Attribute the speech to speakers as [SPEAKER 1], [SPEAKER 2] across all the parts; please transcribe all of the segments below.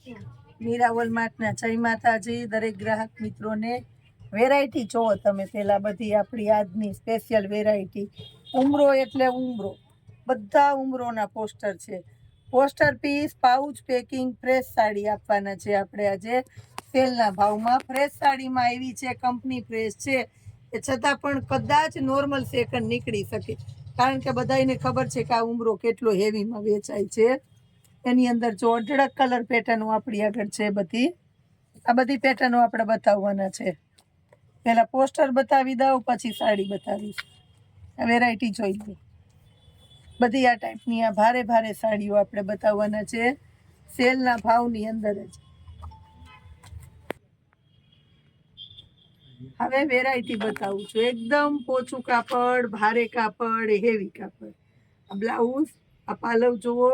[SPEAKER 1] મીરાવલ માર્ટના જય માતાજી દરેક ગ્રાહક મિત્રોને। વેરાયટી જોવો તમે પહેલા બધી આપણી આજની સ્પેશિયલ વેરાયટી। ઉમરો એટલે ઉમરો, બધા ઉમરોના પોસ્ટર છે। Poster piece, pouch, packing, fresh sari આપવાના છે આપણે આજે સેલના ભાવમાં। ફ્રેશ સાડીમાં આવી છે, કંપની ફ્રેશ છે એ છતાં પણ કદાચ નોર્મલ સેકન્ડ નીકળી શકે, કારણ કે બધાને ખબર છે કે આ ઉમરો કેટલો હેવીમાં વેચાય છે। એની અંદર જો અઢળક કલર પેટર્નો આપણી આગળ છે બધી। આ બધી પેટર્નો આપણે બતાવવાના છે। પહેલા પોસ્ટર બતાવી દઉં, પછી સાડી બતાવીશ। આ વેરાયટી જોઈ લો, બધી આ ટાઈપની આ ભારે ભારે સાડીઓ આપણે બતાવવાના છે સેલના ભાવની અંદર જ। હવે વેરાયટી બતાવું છું, એકદમ પોચું કાપડ, ભારે કાપડ, હેવી કાપડ। આ બ્લાઉઝ, આ પાલવ જુઓ,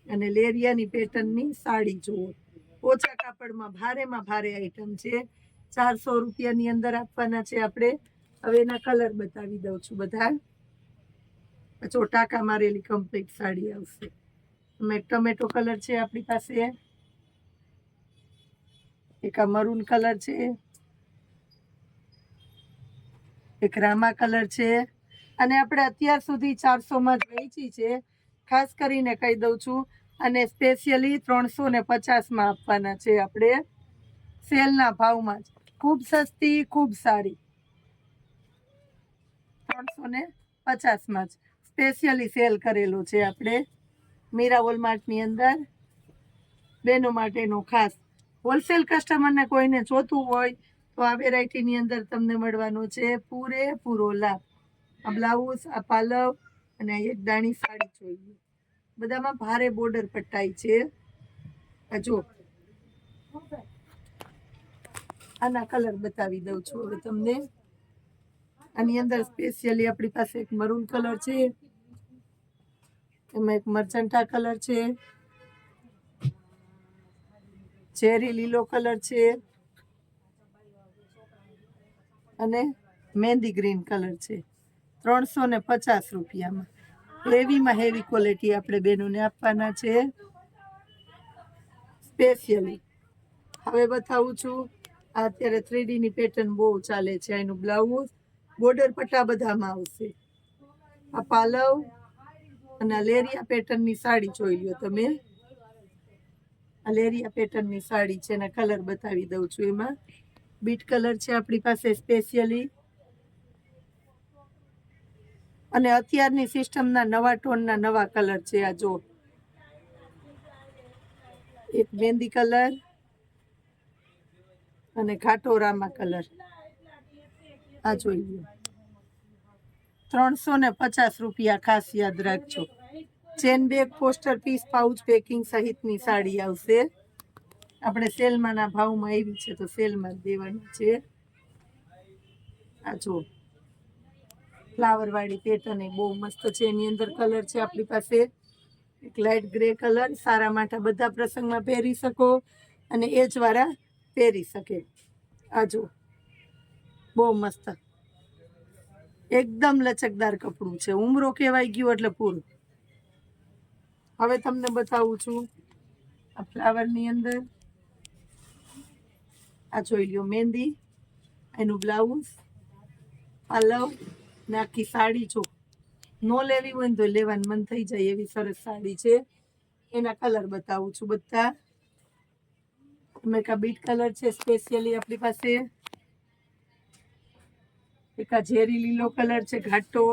[SPEAKER 1] અને લેરિયાની પેટર્નની સાડી જુઓ। ઓછા કાપડમાં ભારે આઈટમ છે। 400 રૂપિયાની અંદર આપવાના છે આપણે। હવે એના કલર બતાવી દઉં છું બધા। જો ટાંકા મારેલી કમ્પ્લીટ સાડી આવશે। ટમેટો કલર છે આપણી પાસે, એક આ મરૂન કલર છે, એક રામા કલર છે, અને આપણે અત્યાર સુધી 400માં જ વેચી છે। ખાસ કરીને કહી દઉં છું, અને સ્પેશિયલી 350માં આપવાના છે આપણે સેલના ભાવમાં જ। ખૂબ સસ્તી, ખૂબ સારી, 350માં જ સ્પેશિયલી સેલ કરેલો છે આપણે મીરાવલ માર્ટની અંદર બહેનો માટેનો ખાસ। હોલસેલ કસ્ટમરને કોઈને જોતું હોય તો આ વેરાયટીની અંદર તમને મળવાનો છે પૂરેપૂરો લાભ। આ બ્લાઉઝ, આ પાલવ, અને એક દાણી સાડી જોઈએ। બધામાં ભારે બોર્ડર પટ્ટાઈ છે। આ જો આના કલર બતાવી દઉં છું હવે તમને। આની અંદર સ્પેશિયલી આપણી પાસે એક મરૂન કલર છે, એમાં એક મર્ચન્ટા કલર છે, ચેરી લીલો કલર છે, અને મહેંદી ગ્રીન કલર છે। 350 રૂપિયામાં હેવીમાં હેવી ક્વોલિટી આપણે બહેનોને આપવાના છે સ્પેશિયલી। હવે બતાવું છું, અત્યારે 3Dની પેટર્ન બહુ ચાલે છે। એનું બ્લાઉઝ, બોર્ડર પટ્ટા બધામાં આવશે। આ પાલવ, અને આ લેરિયા પેટર્નની સાડી જોઈ લો તમે। આ લેરિયા પેટર્નની સાડી છે, એના કલર બતાવી દઉં છું। એમાં બીટ કલર છે આપણી પાસે સ્પેશિયલી, અને અત્યારની સિસ્ટમના નવા ટોનના નવા કલર છે। આ જો એક મહેંદી કલર, અને ઘાટો રામા કલર, આ જોઈ લો। 350 રૂપિયા, ખાસ યાદ રાખજો। Chain bag, poster piece, pouch, packing સહિતની સાડી આવશે। આપણે સેલમાંના ભાવમાં આવી છે તો સેલમાં જ દેવાની છે। આ જો ફ્લાવર વાળી પેટર્ન એ બહુ મસ્ત છે। એની અંદર કલર છે આપણી પાસે એક લાઇટ ગ્રે કલર, સારા માઠા બધા પ્રસંગમાં પહેરી શકો, અને એજ વાળા પહેરી શકે। આ જો બહુ મસ્ત, એકદમ લચકદાર કપડું છે। ઉમરો કહેવાય ગયું એટલે પૂરું। હવે તમને બતાવું છું આ ફ્લાવરની અંદર, આ જોઈ લો મહેંદી, એનું બ્લાઉઝ, પાલવ, ને આખી સાડી જો નો લેવી હોય ને તો લેવાનું મન થઈ જાય એવી સરસ સાડી છે। એના કલર બતાવું છું બધા। એક આ બીટ કલર છે સ્પેશિયલી આપણી પાસે, એક આ ઝેરી લીલો કલર છે ઘાટો,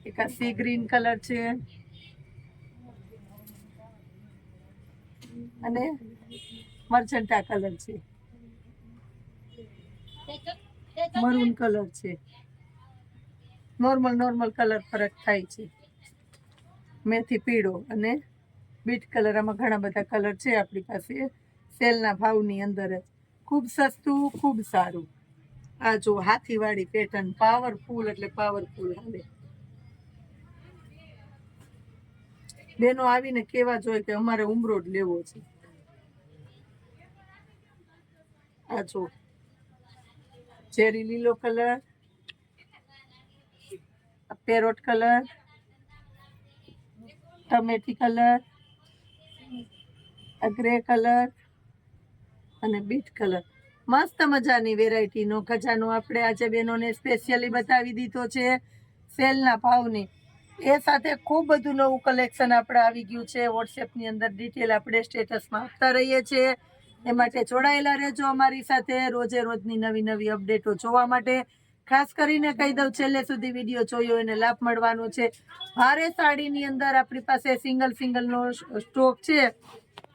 [SPEAKER 1] એક આ સી ગ્રીન કલર છે, અને મર્ચન્ટા કલર છે, મરૂન કલર છે। નોર્મલ કલર ફરક થાય છે। મેથી પીળો અને બીટ કલર, આમાં ઘણા બધા કલર છે આપણી પાસે સેલના ભાવની અંદર જ। ખૂબ સસ્તું, ખૂબ સારું। આ જો હાથીવાળી પેટર્ન, પાવરફુલ એટલે પાવરફુલ હાલે। બેનો આવીને કેવા જોઈએ કે અમારે ઉમરો જ લેવો છે। આ જો ચેરી લીલો કલર, પેરોટ કલર, ટમેટી કલર, આ ગ્રે કલર અને બીટ કલર, મસ્ત મજાની વેરાયટીનો ખજાનો આપણે આજે બહેનોને સ્પેશિયલી બતાવી દીધો છે સેલના ભાવની. એ સાથે ખૂબ બધું નવું કલેક્શન આપણે આવી ગયું છે. વોટ્સએપની અંદર ડિટેલ આપણે સ્ટેટસમાં આપતા રહીએ છીએ. એ માટે જોડાયેલા રહેજો અમારી સાથે રોજે રોજની નવી નવી અપડેટો જોવા માટે. ખાસ કરીને કહી દઉં, છેલ્લે સુધી વિડીયો જોયો એને લાભ મળવાનો છે. ભારે સાડીની અંદર આપણી પાસે સિંગલનો સ્ટોક છે,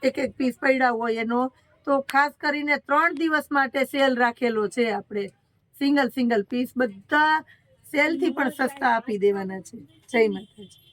[SPEAKER 1] એક એક પીસ પડ્યા હોય એનો. તો ખાસ કરીને 3 દિવસ માટે સેલ રાખેલો છે. આપણે સિંગલ પીસ બધા સેલથી પણ સસ્તા આપી દેવાના છે. જય માતાજી.